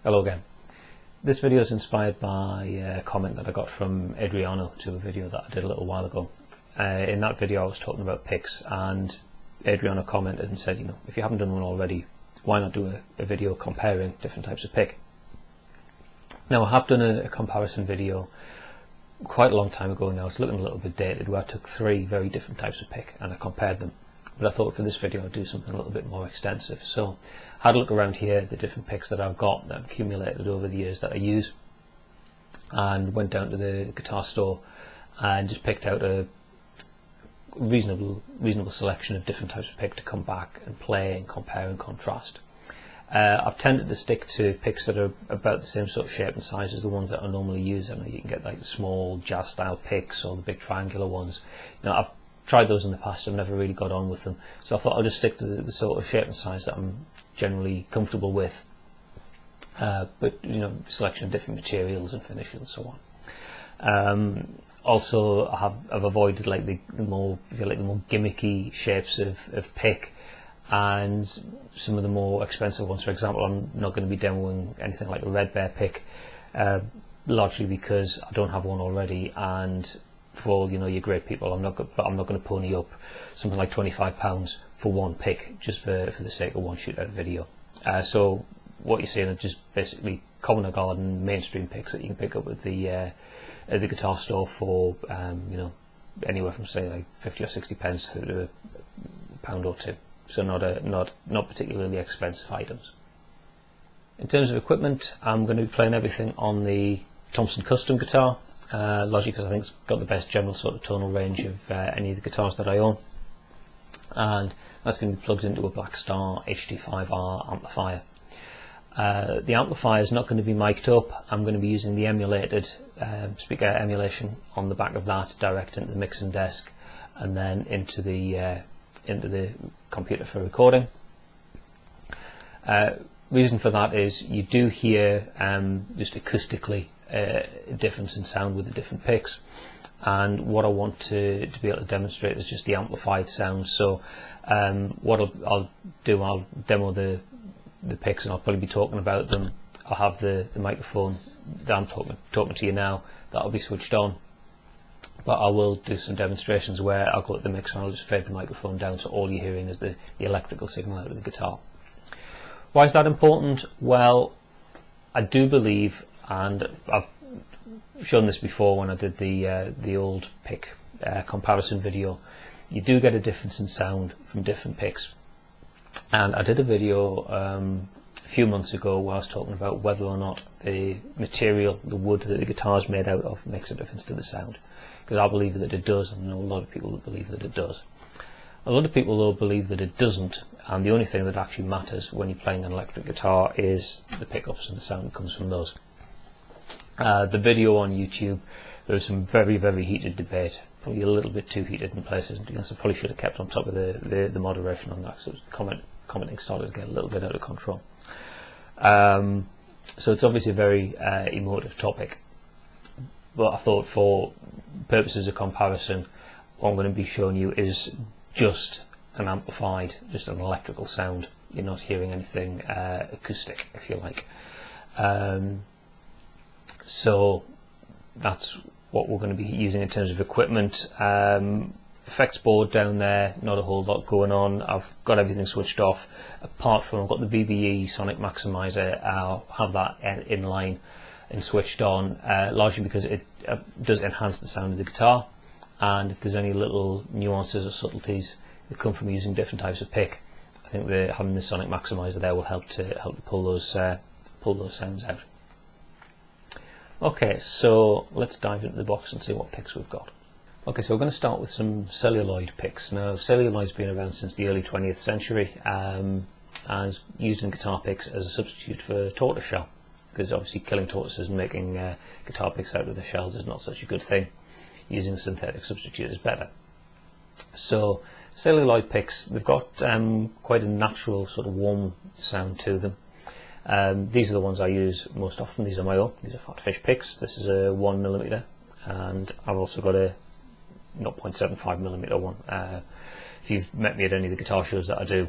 Hello again. This video is inspired by a comment that I got from Adriano to a video that I did a little while ago. In that video I was talking about picks, and Adriano commented and said, if you haven't done one already, why not do a video comparing different types of pick? Now I have done a comparison video quite a long time ago now. It's looking a little bit dated, where I took three very different types of pick and I compared them. But I thought for this video I'd do something a little bit more extensive. So I had a look around here, the different picks that I've got that I've accumulated over the years that I use, and went down to the guitar store and just picked out a reasonable selection of different types of pick to come back and play and compare and contrast. I've tended to stick to picks that are about the same sort of shape and size as the ones that I normally use. I know you can get like the small jazz style picks or the big triangular ones. I've tried those in the past, I've never really got on with them, so I thought I'll just stick to the sort of shape and size that I'm generally comfortable with, but selection of different materials and finishes and so on. Also I've avoided like the more gimmicky shapes of pick and some of the more expensive ones. For example, I'm not going to be demoing anything like a Red Bear pick, largely because I don't have one already, and for all your great people, I'm not going to pony up something like £25 for one pick just for the sake of one shootout video. So what you're seeing are just basically common or garden mainstream picks that you can pick up at the guitar store for anywhere from say like 50 or 60 pence to a pound or two. So not particularly expensive items. In terms of equipment, I'm going to be playing everything on the Thompson Custom guitar, largely because I think it's got the best general sort of tonal range of any of the guitars that I own, and that's going to be plugged into a Black Star HD5R amplifier. The amplifier is not going to be mic'd up. I'm going to be using the emulated speaker emulation on the back of that direct into the mixing desk and then into the computer for recording. Reason for that is you do hear just acoustically a difference in sound with the different picks, and what I want to be able to demonstrate is just the amplified sound. So what I'll demo the picks, and I'll probably be talking about them. I'll have the microphone that I'm talking to you now, that'll be switched on, but I will do some demonstrations where I'll go at the mixer and I'll just fade the microphone down so all you're hearing is the electrical signal out of the guitar. Why is that important? Well, I do believe, and I've shown this before when I did the old pick comparison video, you do get a difference in sound from different picks. And I did a video a few months ago where I was talking about whether or not the material, the wood that the guitar is made out of, makes a difference to the sound. Because I believe that it does, and I know a lot of people that believe that it does. A lot of people though believe that it doesn't, and the only thing that actually matters when you're playing an electric guitar is the pickups and the sound that comes from those. The video on YouTube, there was some very heated debate, probably a little bit too heated in places. I probably should have kept on top of the moderation on that, so commenting started to get a little bit out of control. So it's obviously a very emotive topic, but I thought for purposes of comparison, what I'm going to be showing you is just an amplified, just an electrical sound. You're not hearing anything acoustic, if you like. So that's what we're going to be using in terms of equipment. Effects board down there, not a whole lot going on. I've got everything switched off, apart from I've got the BBE Sonic Maximizer. I'll have that in line and switched on, largely because it does enhance the sound of the guitar, and if there's any little nuances or subtleties that come from using different types of pick, I think having the Sonic Maximizer there will help to pull those sounds out. Okay, so let's dive into the box and see what picks we've got. Okay, so we're going to start with some celluloid picks. Now, celluloid's been around since the early 20th century, and is used in guitar picks as a substitute for tortoiseshell, because obviously killing tortoises and making guitar picks out of the shells is not such a good thing. Using a synthetic substitute is better. So celluloid picks, they've got quite a natural sort of warm sound to them. These are the ones I use most often. These are my own. These are PhatPhish picks. This is a 1mm, and I've also got a 0.75mm one. If you've met me at any of the guitar shows that I do,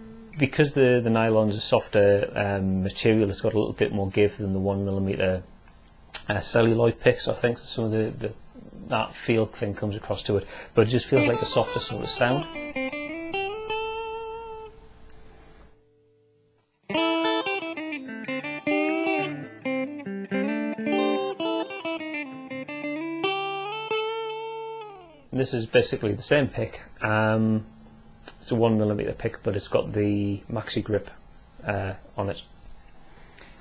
because the nylon's a softer material, it's got a little bit more give than the 1mm celluloid pics. I think some of that feel thing comes across to it, but it just feels like a softer sort of sound. And this is basically the same pick. It's a 1mm pick, but it's got the Maxi Grip on it.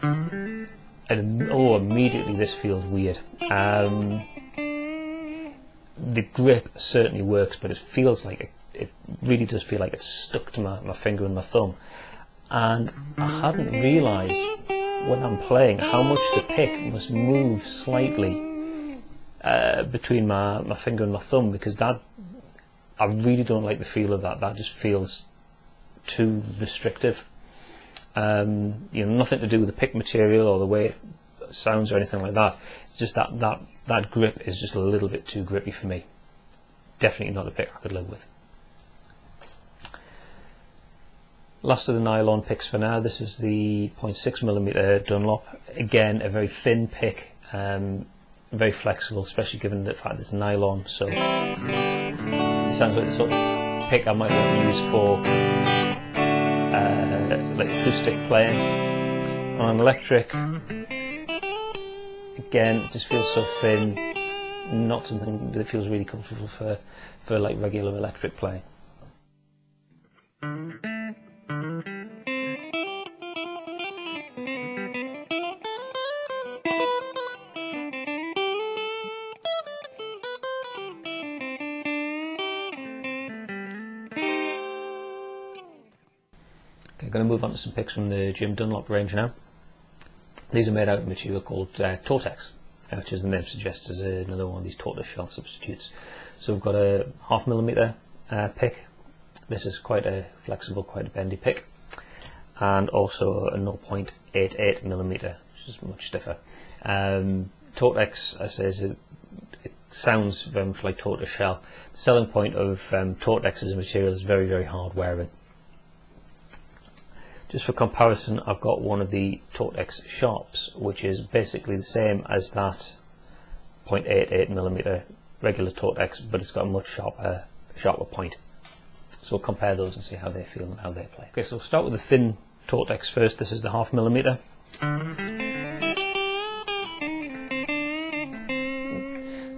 And immediately this feels weird. The grip certainly works, but it feels like it really does feel like it's stuck to my finger and my thumb. And I hadn't realised when I'm playing how much the pick must move slightly between my finger and my thumb, because that, I really don't like the feel of that. That just feels too restrictive. You know, nothing to do with the pick material or the way it sounds or anything like that. It's just that grip is just a little bit too grippy for me. Definitely not a pick I could live with. Last of the nylon picks for now. This is the 0.6mm Dunlop. Again, a very thin pick, very flexible, especially given the fact it's nylon. So it sounds like the sort of pick I might want to use for like acoustic playing. On an electric, again, it just feels so thin, not something that feels really comfortable for like regular electric playing. Okay, I'm going to move on to some picks from the Jim Dunlop range now. These are made out of material called Tortex, which, as the name suggests, is another one of these tortoiseshell substitutes. So we've got a 0.5mm pick. This is quite a flexible, quite a bendy pick, and also a 0.88mm, which is much stiffer. Tortex, as I say, it sounds very much like tortoiseshell. The selling point of Tortex as a material is very, very hard wearing. Just for comparison, I've got one of the Tortex Sharps, which is basically the same as that 0.88mm regular Tortex, but it's got a much sharper point. So we'll compare those and see how they feel and how they play. Okay, so we'll start with the thin Tortex first. This is the 0.5mm.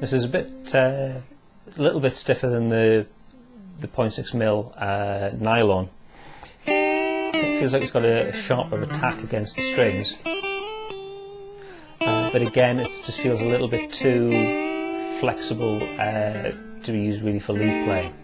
This is a little bit stiffer than the 0.6mm nylon. It feels like it's got a sharper attack against the strings, but again, it just feels a little bit too flexible to be used really for lead playing.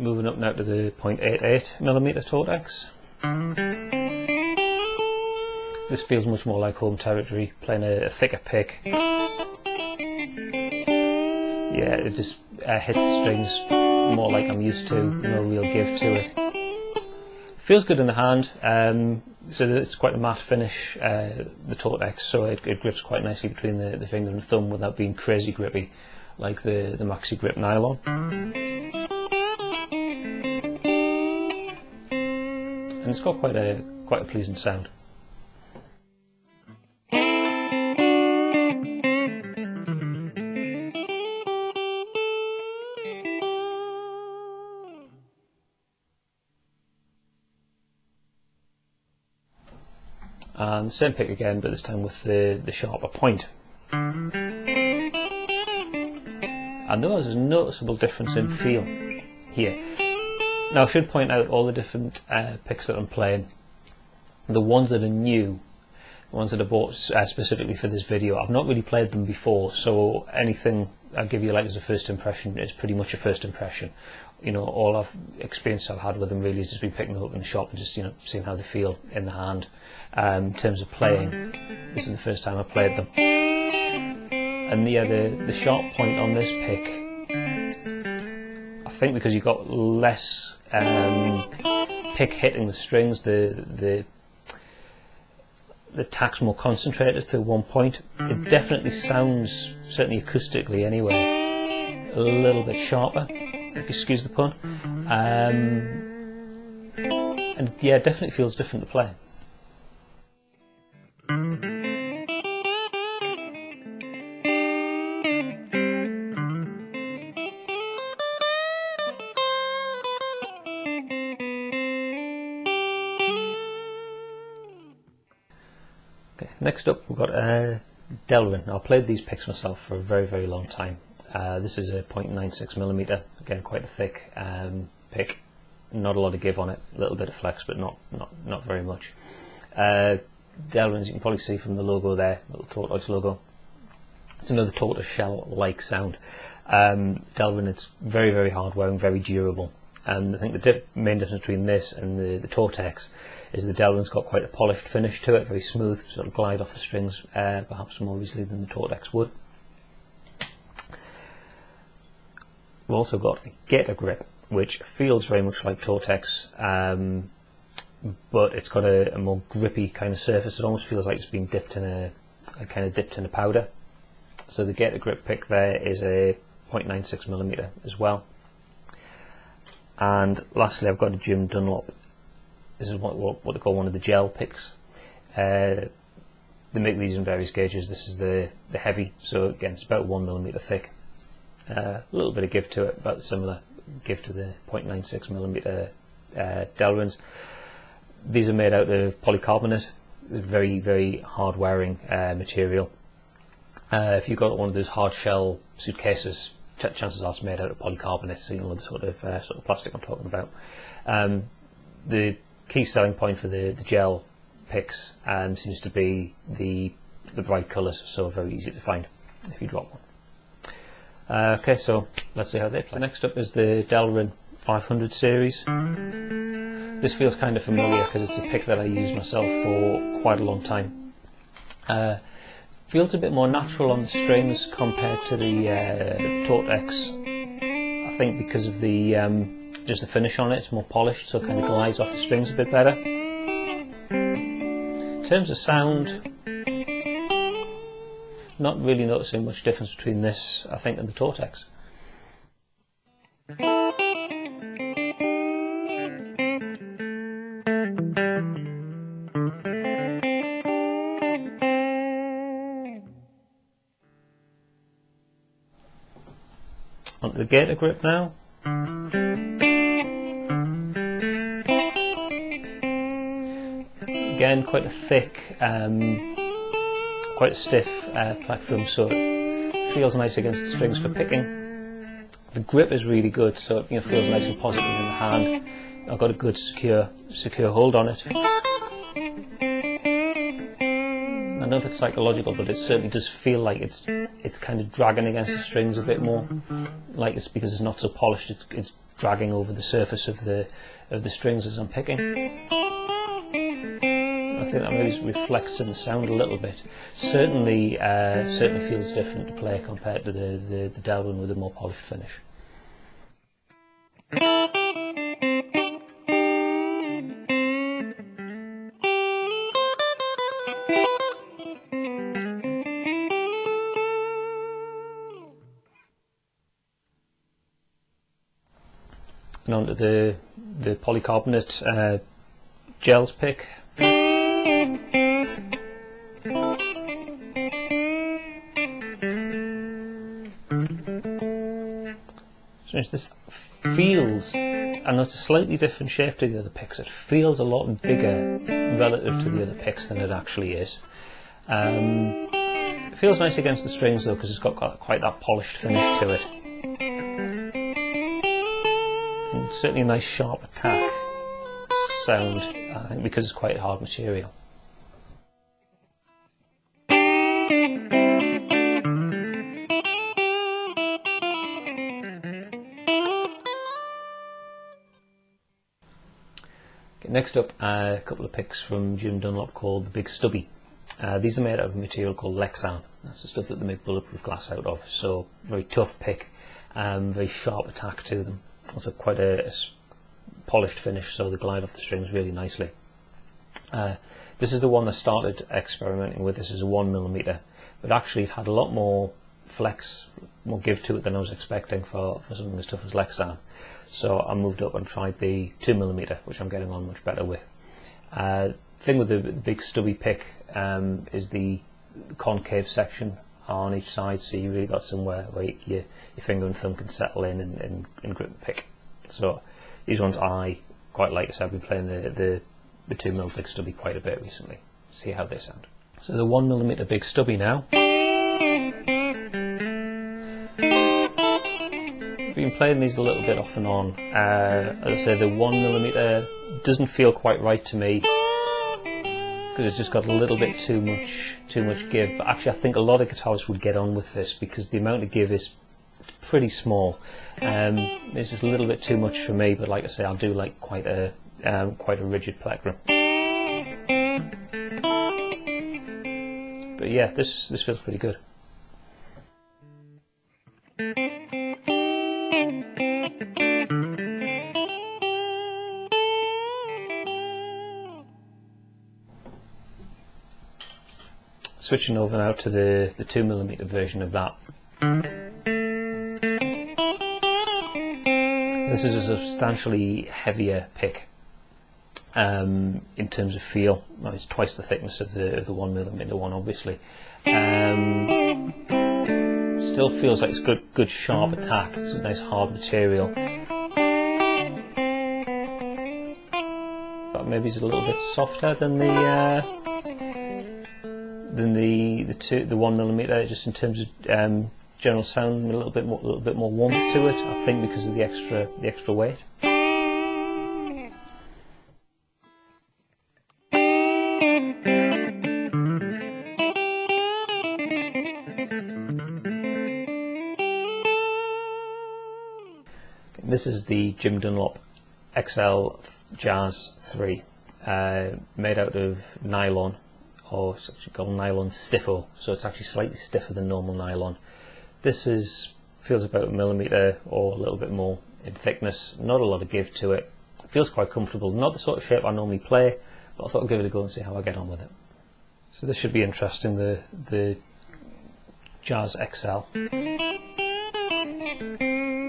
Moving up now to the 0.88mm Tortex. This feels much more like home territory, playing a thicker pick. Yeah, it just hits the strings more like I'm used to, no real give to it. Feels good in the hand, so it's quite a matte finish, the Tortex, so it grips quite nicely between the finger and thumb without being crazy grippy like the Maxi Grip nylon. And it's got quite a pleasing sound. And the same pick again, but this time with the sharper point. And there's a noticeable difference in feel here. Now I should point out all the different picks that I'm playing. The ones that are new, the ones that I bought specifically for this video, I've not really played them before, so anything I give you like as a first impression is pretty much a first impression. You know, all experience I've had with them really has just been picking them up in the shop and just, you know, seeing how they feel in the hand. In terms of playing, this is the first time I've played them. And the sharp point on this pick, I think because you've got less pick hitting the strings, the tack's more concentrated to one point. It definitely sounds, certainly acoustically anyway, a little bit sharper, if you excuse the pun. And yeah, it definitely feels different to play. Okay, next up we've got Delrin. Now, I played these picks myself for a very long time. This is a 0.96mm, again quite a thick pick. Not a lot of give on it, a little bit of flex, but not very much. Delrin's, you can probably see from the logo there, little tortoise logo. It's another tortoise shell-like sound. Delrin, it's very hard wearing, very durable. And I think the main difference between this and the Tortex is the Delrin's got quite a polished finish to it, very smooth, sort of glide off the strings, perhaps more easily than the Tortex would. We've also got a Gator Grip, which feels very much like Tortex, but it's got a more grippy kind of surface. It almost feels like it's been dipped in a powder. So the Gator Grip pick there is a 0.96mm as well. And lastly, I've got a Jim Dunlop. This is what they call one of the gel picks. They make these in various gauges. This is the heavy, so again it's about 1mm thick. A little bit of give to it, about similar give to the 0.96mm Delrins. These are made out of polycarbonate, very hard wearing material. If you've got one of those hard shell suitcases, chances are it's made out of polycarbonate, so you know the sort of plastic I'm talking about. The key selling point for the gel picks seems to be the bright colours, so very easy to find if you drop one. Okay, so let's see how they play. So next up is the Delrin 500 series. This feels kind of familiar because it's a pick that I used myself for quite a long time. Feels a bit more natural on the strings compared to the Tortex. I think because of the just the finish on it, it's more polished, so it kind of glides off the strings a bit better. In terms of sound, not really noticing much difference between this, I think, and the Tortex. Onto the Gator Grip now. Again, quite a thick, quite a stiff Plectrum, so it feels nice against the strings for picking. The grip is really good, so it feels nice and positive in the hand. I've got a good secure hold on it. I don't know if it's psychological, but it certainly does feel like it's kind of dragging against the strings a bit more. Like it's because it's not so polished, it's dragging over the surface of the strings as I'm picking. I think that maybe reflects in the sound a little bit. Certainly feels different to play compared to the Delrin with a more polished finish. And onto the polycarbonate gels pick. So this feels, I know it's a slightly different shape to the other picks, it feels a lot bigger relative to the other picks than it actually is. It feels nice against the strings though, because it's got quite that polished finish to it. And certainly a nice sharp attack sound, I think, because it's quite hard material. Next up, a couple of picks from Jim Dunlop called the Big Stubby. These are made out of a material called Lexan. That's the stuff that they make bulletproof glass out of. So very tough pick, very sharp attack to them. Also quite a polished finish, so they glide off the strings really nicely. This is the one I started experimenting with. This is a 1mm, but actually it had a lot more flex, more give to it than I was expecting for something as tough as Lexan. So I moved up and tried the 2mm, which I'm getting on much better with. Thing with the Big Stubby pick is the concave section on each side, so you really got somewhere where your finger and thumb can settle in and grip the pick. So these ones I quite like. So I've been playing the 2mm Big Stubby quite a bit recently. See how they sound. So the 1mm Big Stubby now. I've been playing these a little bit off and on. As I say, the 1mm doesn't feel quite right to me, because it's just got a little bit too much give. But actually I think a lot of guitarists would get on with this, because the amount of give is pretty small. It's just a little bit too much for me, but like I say, I do like quite a rigid plectrum. But yeah, this feels pretty good. Switching over now to the 2mm version of that. This is a substantially heavier pick in terms of feel. Well, it's twice the thickness of the 1mm one, obviously. Still feels like it's good sharp attack. It's a nice hard material, but maybe it's a little bit softer than the 1mm, just in terms of general sound, a little bit more warmth to it. I think because of the extra weight. This is the Jim Dunlop XL Jazz 3, made out of nylon, or it's actually called nylon stiffo, so it's actually slightly stiffer than normal nylon. This feels about 1mm or a little bit more in thickness, not a lot of give to it. It feels quite comfortable, not the sort of shape I normally play, but I thought I'd give it a go and see how I get on with it. So this should be interesting, the Jazz XL.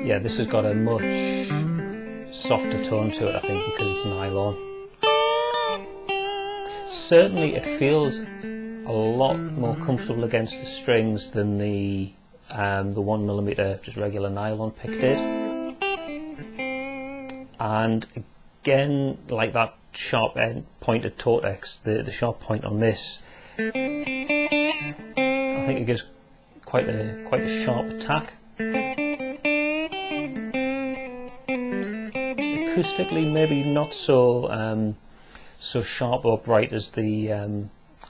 Yeah, this has got a much softer tone to it, I think, because it's nylon. Certainly it feels a lot more comfortable against the strings than the 1mm just regular nylon pick did. And again, like that sharp end pointed Tortex, the sharp point on this, I think it gives quite a sharp attack. Acoustically, maybe not so so sharp or bright as the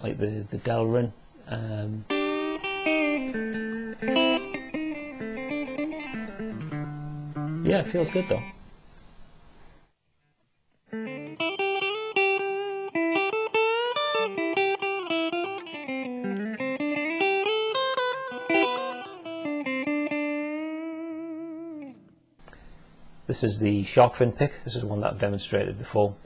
like the Delrin. Yeah, it feels good though. This is the Shokran Pick. This is one that I've demonstrated before.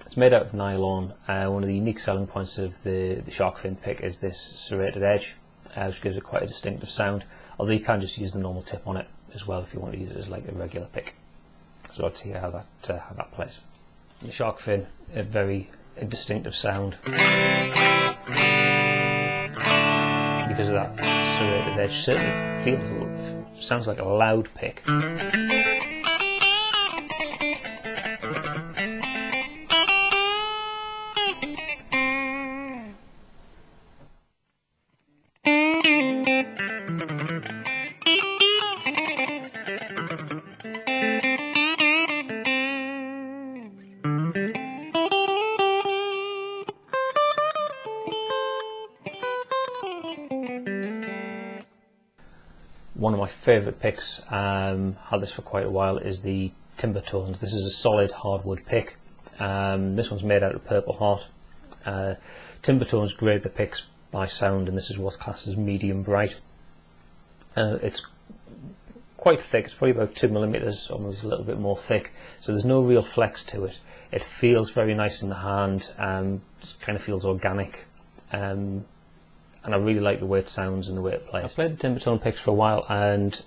It's made out of nylon. One of the unique selling points of the Shokran Pick is this serrated edge, which gives it quite a distinctive sound. Although you can just use the normal tip on it as well if you want to use it as like a regular pick. So let's see how that plays. The shark fin, a very distinctive sound because of that serrated edge. Certainly sounds like a loud pick. One of my favourite picks, had this for quite a while, is the Timber Tones. This is a solid hardwood pick. This one's made out of Purple Heart. Timber Tones grade the picks by sound, and this is what's classed as medium bright. It's quite thick, it's probably about 2 millimeters, almost a little bit more thick, so there's no real flex to it. It feels very nice in the hand, it kind of feels organic, and I really like the way it sounds and the way it plays. I've played the Timbertone picks for a while, and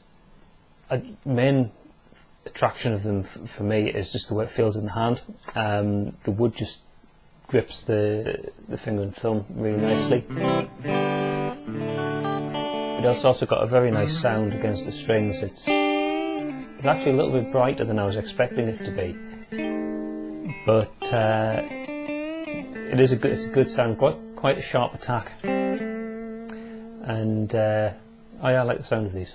main attraction of them for me is just the way it feels in the hand. The wood just grips the finger and thumb really nicely. It's also got a very nice sound against the strings. It's actually a little bit brighter than I was expecting it to be, but it's a good sound, quite a sharp attack, and I like the sound of these.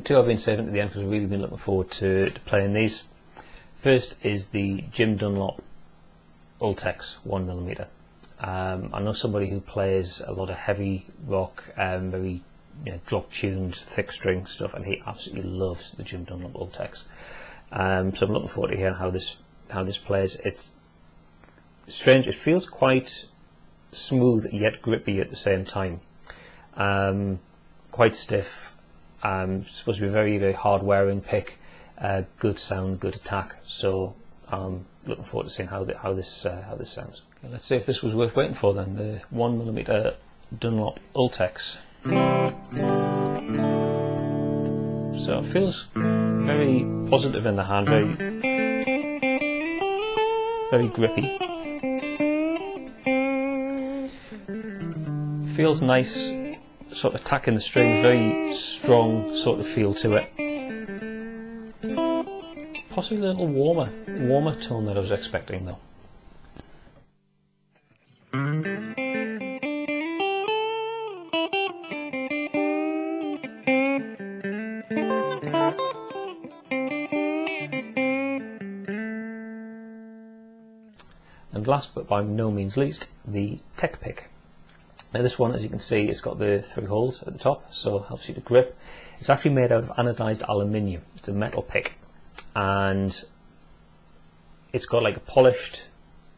Two I've been saving to the end because I've really been looking forward to playing these. First is the Jim Dunlop Altex 1mm. I know somebody who plays a lot of heavy rock, very drop-tuned, thick string stuff, and he absolutely loves the Jim Dunlop Altex. So I'm looking forward to hearing how this plays. It's strange. It feels quite smooth yet grippy at the same time. Quite stiff. It's supposed to be a very, very hard wearing pick, good sound, good attack. So I'm looking forward to seeing how this sounds. Okay, let's see if this was worth waiting for then. The 1mm Dunlop Altex. So it feels very positive in the hand, very grippy. Feels nice. Sort of attacking the strings, very strong sort of feel to it. Possibly a little warmer tone than I was expecting though. And last but by no means least, the Tech Pick. Now this one, as you can see, it's got the 3 holes at the top, so it helps you to grip. It's actually made out of anodized aluminium. It's a metal pick, and it's got like a polished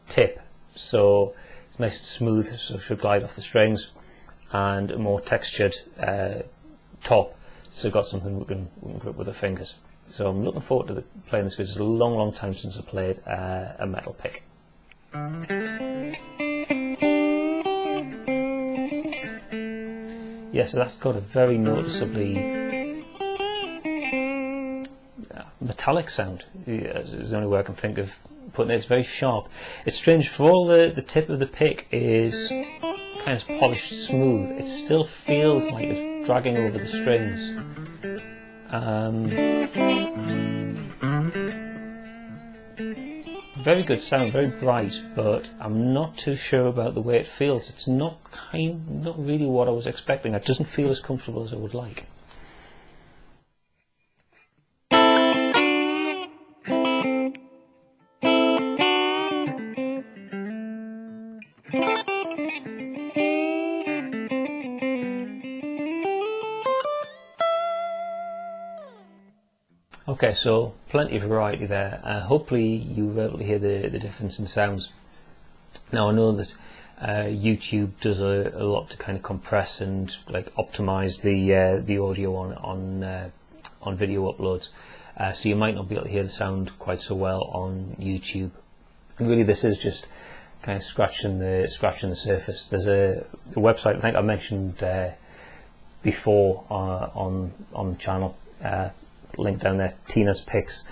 tip, so it's nice and smooth, so it should glide off the strings, and a more textured top, so it's got something we can grip with the fingers. So I'm looking forward to playing this because it's a long time since I played a metal pick. Yeah, so that's got a very noticeably metallic sound, is the only way I can think of putting it. It's very sharp. It's strange, for all the tip of the pick is kind of polished smooth, it still feels like it's dragging over the strings. Very good sound, very bright, but I'm not too sure about the way it feels. It's not really what I was expecting. It doesn't feel as comfortable as I would like. Okay, so plenty of variety there. Hopefully you were able to hear the difference in sounds. Now I know that YouTube does a lot to kind of compress and like optimize the audio on video uploads, so you might not be able to hear the sound quite so well on YouTube. And really, this is just kind of scratching the surface. There's a website I think I mentioned before on the channel. Link down there, Tina's Picks.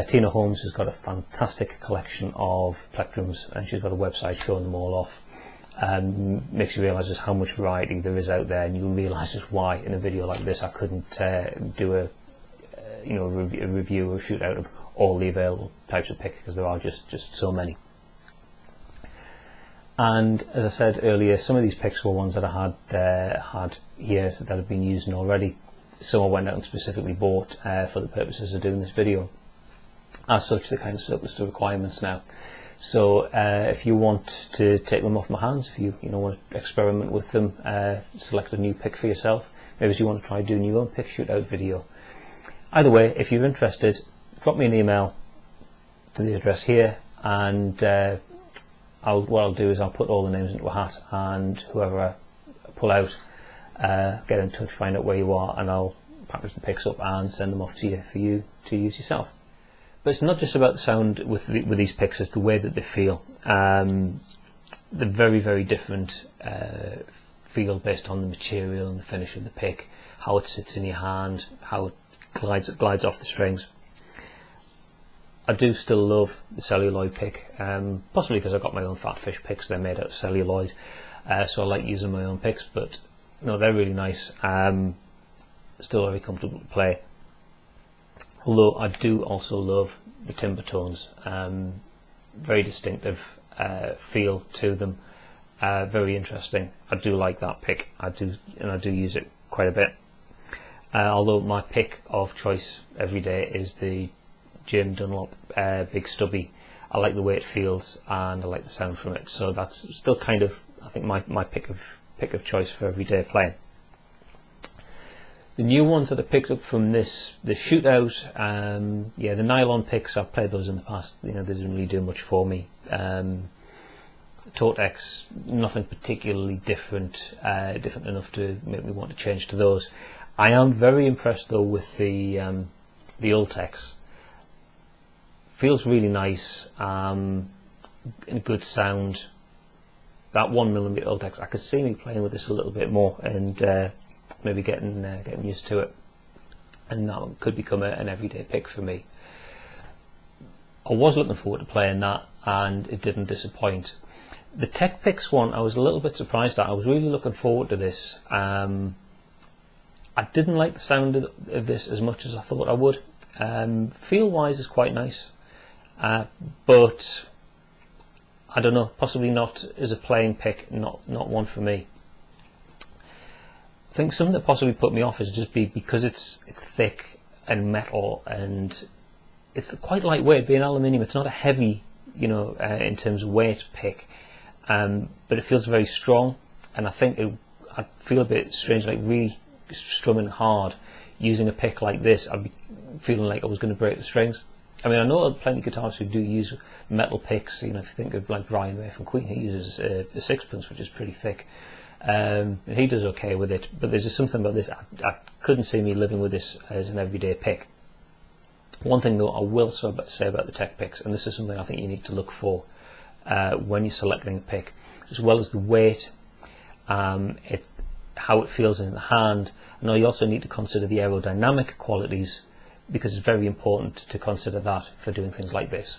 Tina Holmes has got a fantastic collection of plectrums, and she's got a website showing them all off. Makes you realise just how much variety there is out there, and you'll realise just why in a video like this I couldn't do a review or shoot out of all the available types of pick, because there are just so many. And as I said earlier, some of these picks were ones that I had here that have been used already. Some I went out and specifically bought for the purposes of doing this video. as such, they're kind of surplus to requirements now. So if you want to take them off my hands, if you want to experiment with them, select a new pick for yourself, maybe you want to try doing your own pick shootout video. Either way, if you're interested, drop me an email to the address here, and what I'll do is I'll put all the names into a hat, and whoever I pull out, get in touch, find out where you are, and I'll package the picks up and send them off to you for you to use yourself. But it's not just about the sound with these picks, it's the way that they feel. They're very, very different feel based on the material and the finish of the pick, how it sits in your hand, how it glides off the strings. I do still love the celluloid pick, possibly because I've got my own PhatPhish picks. They're made out of celluloid, so I like using my own picks, but no, they're really nice. Still very comfortable to play. Although I do also love the timber tones, very distinctive feel to them, very interesting. I do like that pick. I do use it quite a bit. Although my pick of choice every day is the Dunlop Big Stubby. I like the way it feels and I like the sound from it. So that's still kind of, I think, my pick of choice for everyday playing. The new ones that I picked up from the shootout, yeah, the nylon picks, I've played those in the past. They didn't really do much for me. Altex, nothing particularly different enough to make me want to change to those. I am very impressed though with the Altex. Feels really nice, and good sound. That 1mm Altex, I could see me playing with this a little bit more and maybe getting used to it, and that could become an everyday pick for me. I was looking forward to playing that, and it didn't disappoint. The Tech Picks one, I was a little bit surprised at. I was really looking forward to this. I didn't like the sound of this as much as I thought I would. Feel wise is quite nice, but I don't know, possibly not as a playing pick, not one for me. I think something that possibly put me off is just because it's thick and metal, and it's quite lightweight, being aluminium. It's not a heavy, in terms of weight pick, but it feels very strong, and I think I'd feel a bit strange, like really strumming hard using a pick like this. I'd be feeling like I was going to break the strings. I mean, I know plenty of guitarists who do use metal picks. If you think of like Ryan Ray from Queen, he uses a sixpence, which is pretty thick. And he does okay with it, but there's just something about this. I couldn't see me living with this as an everyday pick. One thing though I will say about the Tech Picks, and this is something I think you need to look for when you're selecting a pick, as well as the weight, how it feels in the hand. I know you also need to consider the aerodynamic qualities, because it's very important to consider that for doing things like this.